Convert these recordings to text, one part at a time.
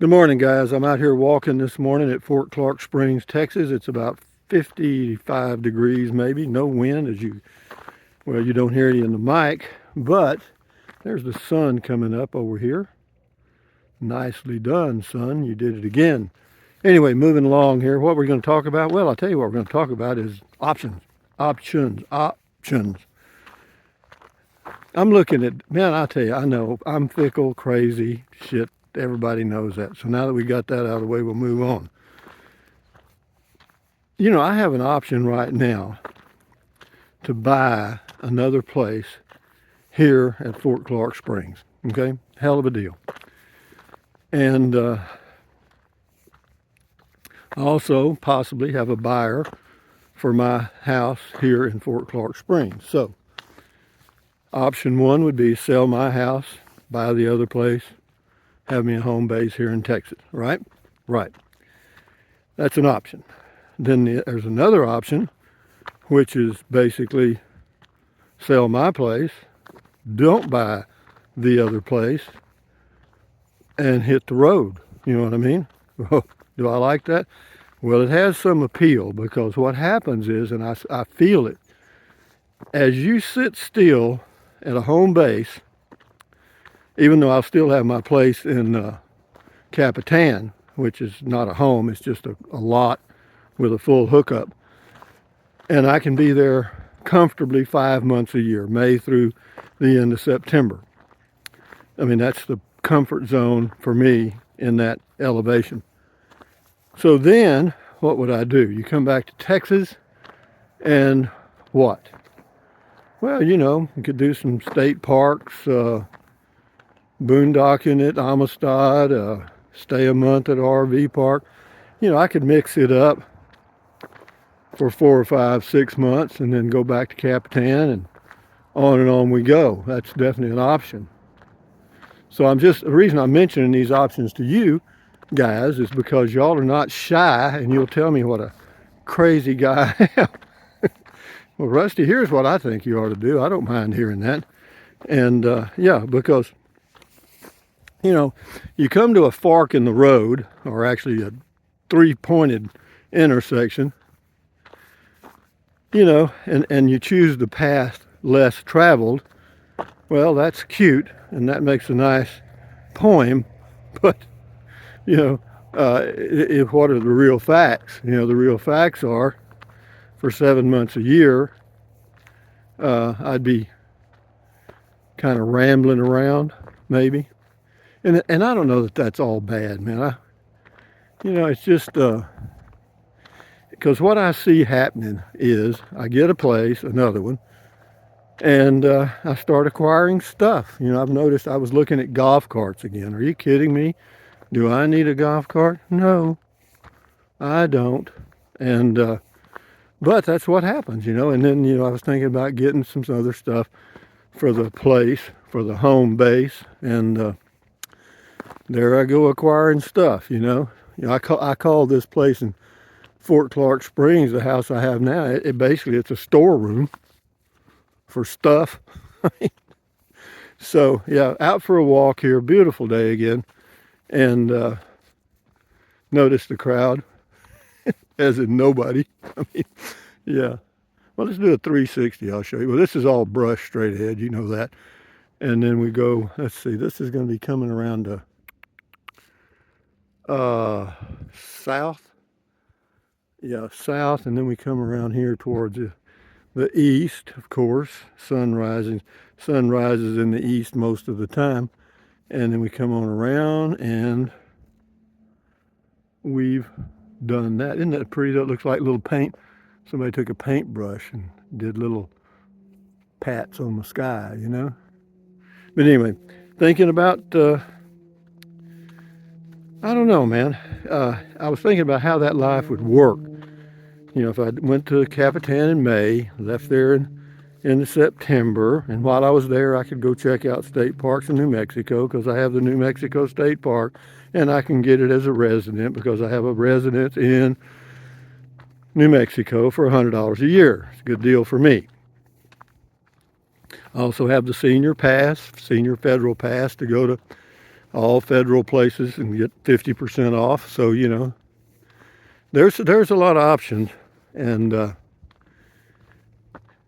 Good morning, guys. I'm out here walking this morning at Fort Clark Springs, Texas. It's about 55 degrees, maybe. No wind, well, you don't hear any in the mic, but there's the sun coming up over here. Nicely done, son. You did it again. Anyway, moving along here, what we're going to talk about? Well, I'll tell you what we're going to talk about is options. Options. I'm looking at, man, I tell you, I know I'm fickle, crazy, shit. Everybody knows that. So now that we got that out of the way, we'll move on. You know, I have an option right now to buy another place here at Fort Clark Springs. Okay? Hell of a deal. And I also possibly have a buyer for my house here in Fort Clark Springs. So, option one would be sell my house, buy the other place, have me a home base here in Texas, right? Right. That's an option. Then there's another option, which is basically sell my place, don't buy the other place, and hit the road. You know what I mean? Do I like that? Well, it has some appeal because what happens is, and I feel it, as you sit still at a home base, even though I'll still have my place in Capitan, which is not a home, it's just a lot with a full hookup. And I can be there comfortably 5 months a year, May through the end of September. I mean, that's the comfort zone for me in that elevation. So then, what would I do? You come back to Texas, and what? Well, you know, you could do some state parks, boondocking at Amistad, stay a month at RV park. You know, I could mix it up for 4 or 5, 6 months and then go back to Capitan and on we go. That's definitely an option. So the reason I'm mentioning these options to you guys is because y'all are not shy and you'll tell me what a crazy guy I am. Well, Rusty, here's what I think you ought to do. I don't mind hearing that. And yeah, because you know, you come to a fork in the road, or actually a three-pointed intersection, you know, and you choose the path less traveled. Well, that's cute, and that makes a nice poem, but, you know, what are the real facts? You know, the real facts are, for 7 months a year, I'd be kind of rambling around, maybe. And I don't know that that's all bad, man. You know, it's just because what I see happening is I get a place, another one, and I start acquiring stuff. You know, I've noticed I was looking at golf carts again. Are you kidding me? Do I need a golf cart? No, I don't. And but that's what happens, you know. And then, you know, I was thinking about getting some other stuff for the place, for the home base, and there I go acquiring stuff, you know. I call this place in Fort Clark Springs, the house I have now, basically it's a storeroom for stuff. So yeah, out for a walk here, beautiful day again, and notice the crowd, as in nobody. I mean, yeah. Well, let's do a 360. I'll show you. Well, this is all brush straight ahead, you know that. And then we go. Let's see. This is going to be coming around to south. Yeah, south, and then we come around here towards the east, of course. Sun rises in the east most of the time. And then we come on around, and we've done that. Isn't that pretty? That looks like little paint. Somebody took a paintbrush and did little pats on the sky, you know? But anyway, thinking about, I don't know, man. I was thinking about how that life would work. You know, if I went to Capitan in May, left there in September, and while I was there, I could go check out state parks in New Mexico because I have the New Mexico State Park, and I can get it as a resident because I have a residence in New Mexico for $100 a year. It's a good deal for me. I also have the senior federal pass to go to all federal places and get 50% off. So, you know, there's a lot of options, and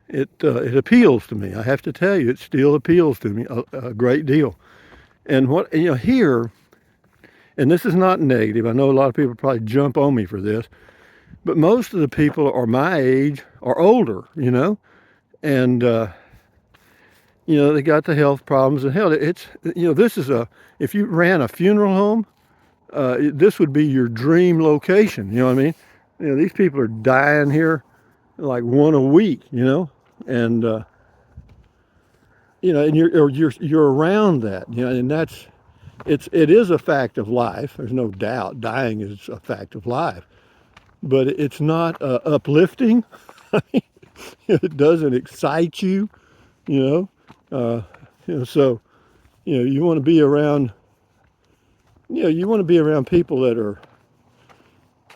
it appeals to me. I have to tell you, it still appeals to me a great deal. And what, you know, here, and this is not negative. I know a lot of people probably jump on me for this, but most of the people are my age or older, you know, and you know, they got the health problems. And hell, it's, you know, this is if you ran a funeral home, this would be your dream location. You know what I mean? You know, these people are dying here like one a week, you know, and you know, and you're around that, you know, and it is a fact of life. There's no doubt dying is a fact of life, but it's not uplifting. It doesn't excite you, you know. You know, so you know you want to be around. You know, you want to be around people that are.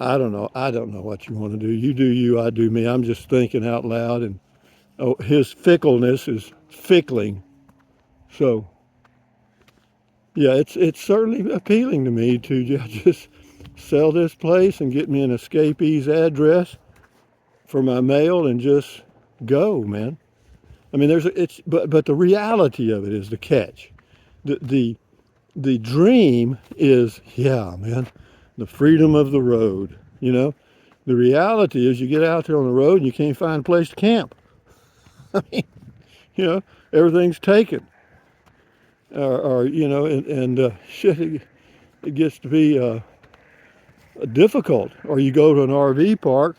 I don't know. I don't know what you want to do. You do you. I do me. I'm just thinking out loud, and oh, his fickleness is fickling. So yeah, it's certainly appealing to me to just sell this place and get me an escapee's address for my mail and just go, man. I mean, but the reality of it is the catch. The dream is, yeah, man, the freedom of the road. You know, the reality is you get out there on the road and you can't find a place to camp. I mean, you know, everything's taken, or you know, and shit, it gets to be difficult. Or you go to an RV park,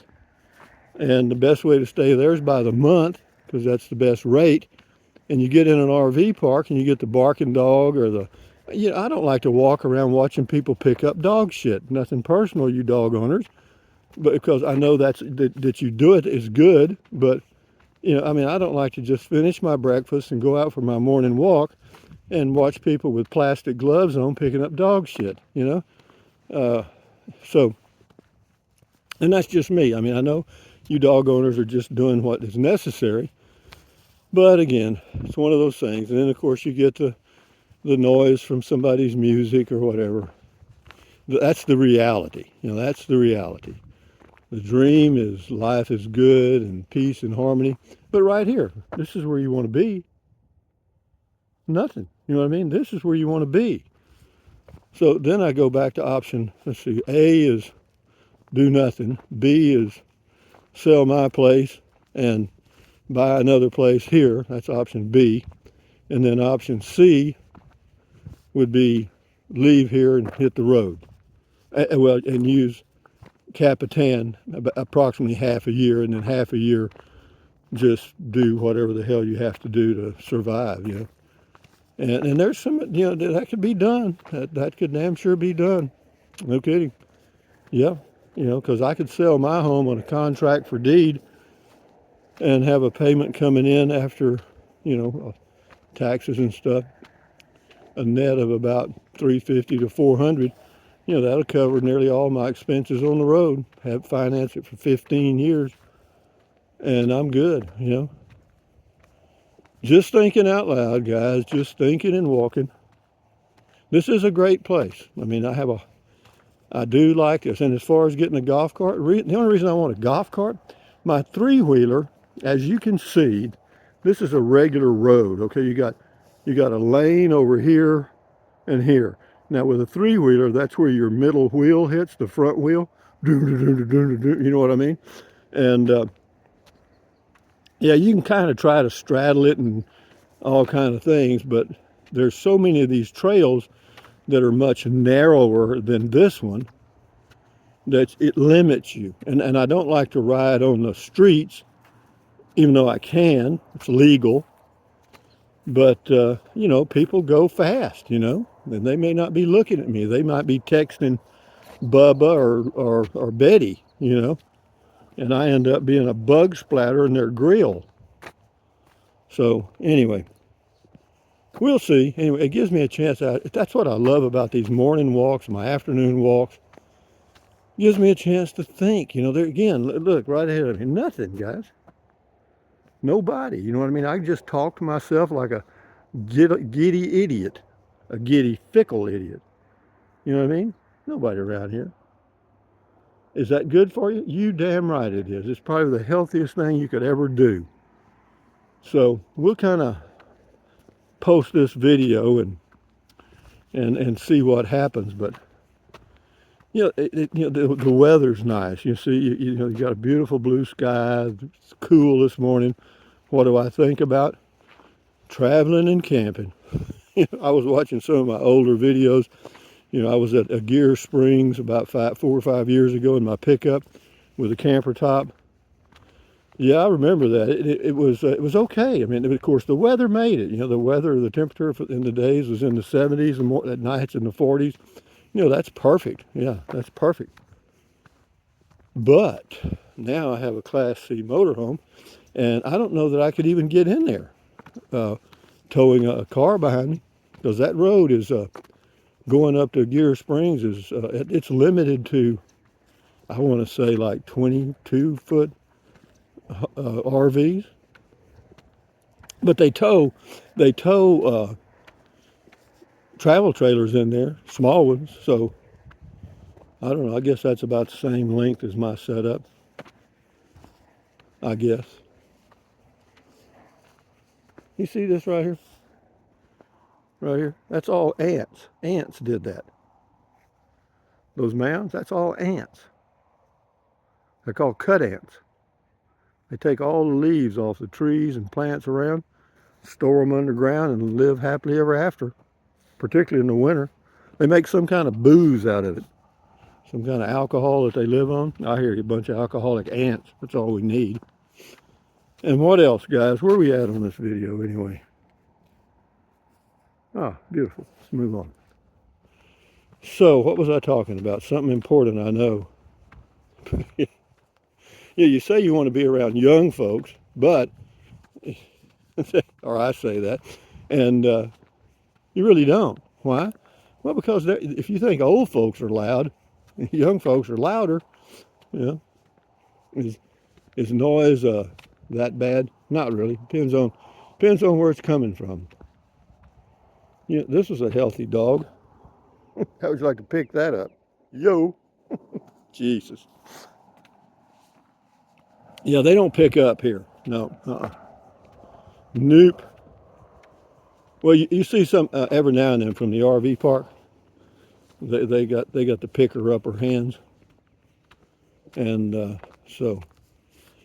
and the best way to stay there is by the month because that's the best rate. And you get in an RV park and you get the barking dog or the, you know, I don't like to walk around watching people pick up dog shit. Nothing personal, you dog owners, but because I know that you do it is good. But you know, I mean, I don't like to just finish my breakfast and go out for my morning walk and watch people with plastic gloves on picking up dog shit. You know, so and that's just me. I mean, I know you dog owners are just doing what is necessary. But again, it's one of those things. And then, of course, you get the noise from somebody's music or whatever. That's the reality. You know, that's the reality. The dream is life is good and peace and harmony. But right here, this is where you want to be. Nothing. You know what I mean? This is where you want to be. So then I go back to option, let's see, A is do nothing. B is sell my place and buy another place here. That's option B. And then option C would be leave here and hit the road. Well, and use Capitan approximately half a year, and then half a year just do whatever the hell you have to do to survive, you know. And there's some, you know, that could be done. That could damn sure be done. No kidding. Yeah, you know, because I could sell my home on a contract for deed and have a payment coming in after, you know, taxes and stuff, a net of about $350 to $400. You know, that'll cover nearly all my expenses on the road. Have financed it for 15 years, and I'm good, you know. Just thinking out loud, guys, just thinking and walking. This is a great place. I mean, I do like this. And as far as getting a golf cart, the only reason I want a golf cart, my three-wheeler, as you can see, this is a regular road, okay? You got a lane over here and here. Now with a three-wheeler, that's where your middle wheel hits the front wheel. You know what I mean? And yeah, you can kind of try to straddle it and all kind of things, but there's so many of these trails that are much narrower than this one that it limits you. And I don't like to ride on the streets, even though I can. It's legal. But, you know, people go fast, you know, and they may not be looking at me. They might be texting Bubba or Betty, you know, and I end up being a bug splatter in their grill. So anyway, we'll see. Anyway, it gives me a chance. That's what I love about these morning walks, my afternoon walks. It gives me a chance to think, you know, there again, look right ahead of me. Nothing, guys. Nobody, you know what I mean? I just talk to myself like a giddy idiot. a giddy, fickle idiot. You know what I mean? Nobody around here. Is that good for you? You damn right it is. It's probably the healthiest thing you could ever do. So we'll kind of post this video and see what happens. But the weather's nice. You see, you got a beautiful blue sky. It's cool this morning. What do I think about? Traveling and camping. I was watching some of my older videos. I was at a Gear Springs about 4 or 5 years ago in my pickup with a camper top. Yeah, I remember that. It was okay. I mean, of course, the weather made it. The temperature in the days was in the 70s and more, at nights in the 40s. That's perfect. Yeah, that's perfect. But now I have a Class C motorhome, and I don't know that I could even get in there towing a car behind me, because that road is going up to Gear Springs is it's limited to, I want to say, like 22-foot RVs. But they tow travel trailers in there, small ones. So I don't know. I guess that's about the same length as my setup, I guess. You see this right here? Right here? That's all ants. Ants did that. Those mounds, that's all ants. They're called cut ants. They take all the leaves off the trees and plants around, store them underground, and live happily ever after, particularly in the winter. They make some kind of booze out of it, some kind of alcohol that they live on. I hear you, a bunch of alcoholic ants. That's all we need. And what else, guys? Where are we at on this video anyway? Ah, beautiful. Let's move on. So, what was I talking about? Something important, I know. Yeah, you say you want to be around young folks, but, or I say that, and you really don't. Why? Well, because if you think old folks are loud, young folks are louder. Is noise that bad? Not really. Depends on where it's coming from. This is a healthy dog. How would you like to pick that up? Yo. Jesus. Yeah, they don't pick up here. No. Nope. Well, you see some every now and then from the RV park. They got the picker upper hands, and so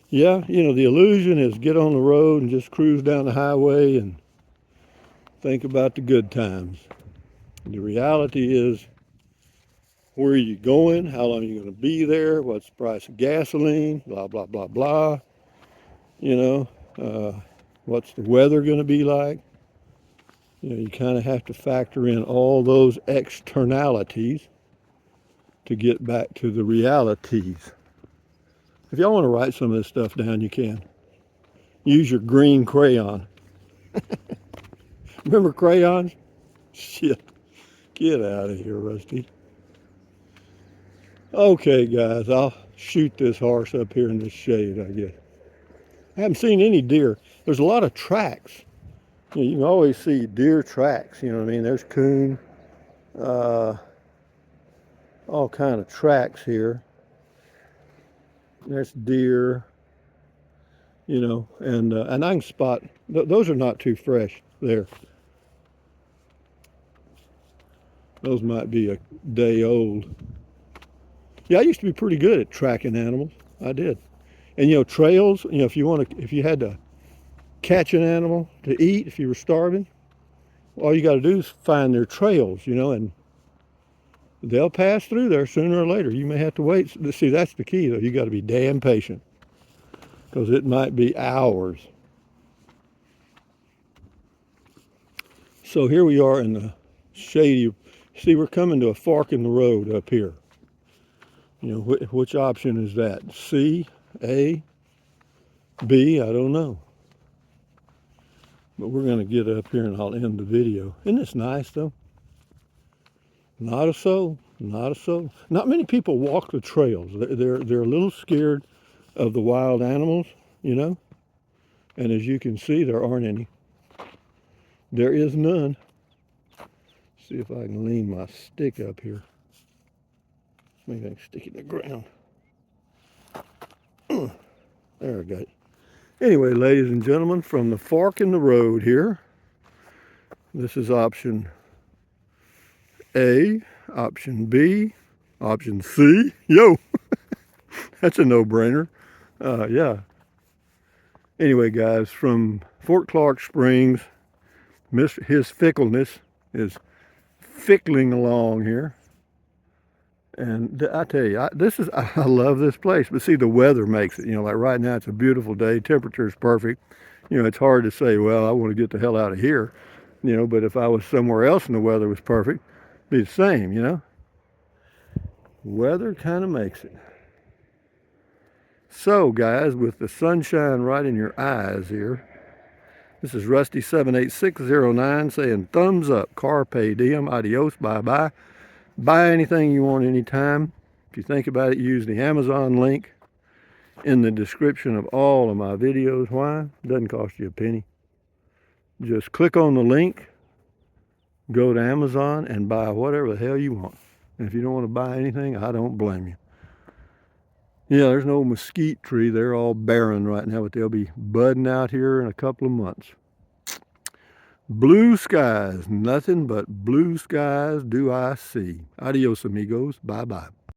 yeah, the illusion is get on the road and just cruise down the highway and think about the good times. The reality is, where are you going? How long are you going to be there? What's the price of gasoline? Blah, blah, blah, blah. What's the weather going to be like? You kind of have to factor in all those externalities to get back to the realities. If y'all want to write some of this stuff down, you can. Use your green crayon. Remember crayons? Shit. Get out of here, Rusty. Okay, guys, I'll shoot this horse up here in the shade, I guess. I haven't seen any deer. There's a lot of tracks. You can always see deer tracks, you know what I mean? There's coon, all kind of tracks here. There's deer, and I can spot, those are not too fresh there. Those might be a day old. Yeah, I used to be pretty good at tracking animals. I did. And trails, if you had to catch an animal to eat, if you were starving, all you got to do is find their trails, and they'll pass through there sooner or later. You may have to wait. See, that's the key, though. You got to be damn patient, because it might be hours. So here we are in the Shady. See, we're coming to a fork in the road up here. Which option is that? C, A, B? I don't know. But we're going to get up here and I'll end the video. Isn't this nice, though? Not a soul. Not a soul. Not many people walk the trails. They're a little scared of the wild animals, And as you can see, there aren't any. There is none. See if I can lean my stick up here. Maybe I can stick it in the ground. There I got it. Anyway, ladies and gentlemen, from the fork in the road here, this is option A, option B, option C. Yo, that's a no-brainer. Yeah. Anyway, guys, from Fort Clark Springs, his fickleness is fickling along here. And I tell you, I love this place. But see, the weather makes it. You know, like right now, it's a beautiful day. Temperature is perfect. You know, it's hard to say, well, I want to get the hell out of here. You know, but if I was somewhere else and the weather was perfect, it'd be the same, you know. Weather kind of makes it. So, guys, with the sunshine right in your eyes here, this is Rusty78609 saying thumbs up, carpe diem, adios, bye-bye. Buy anything you want anytime. If you think about it, use the Amazon link in the description of all of my videos. Why? It doesn't cost you a penny. Just click on the link, go to Amazon, and buy whatever the hell you want. And if you don't want to buy anything, I don't blame you. Yeah, there's no mesquite tree. They're all barren right now, but they'll be budding out here in a couple of months. Blue skies, nothing but blue skies do I see. Adios, amigos. Bye-bye.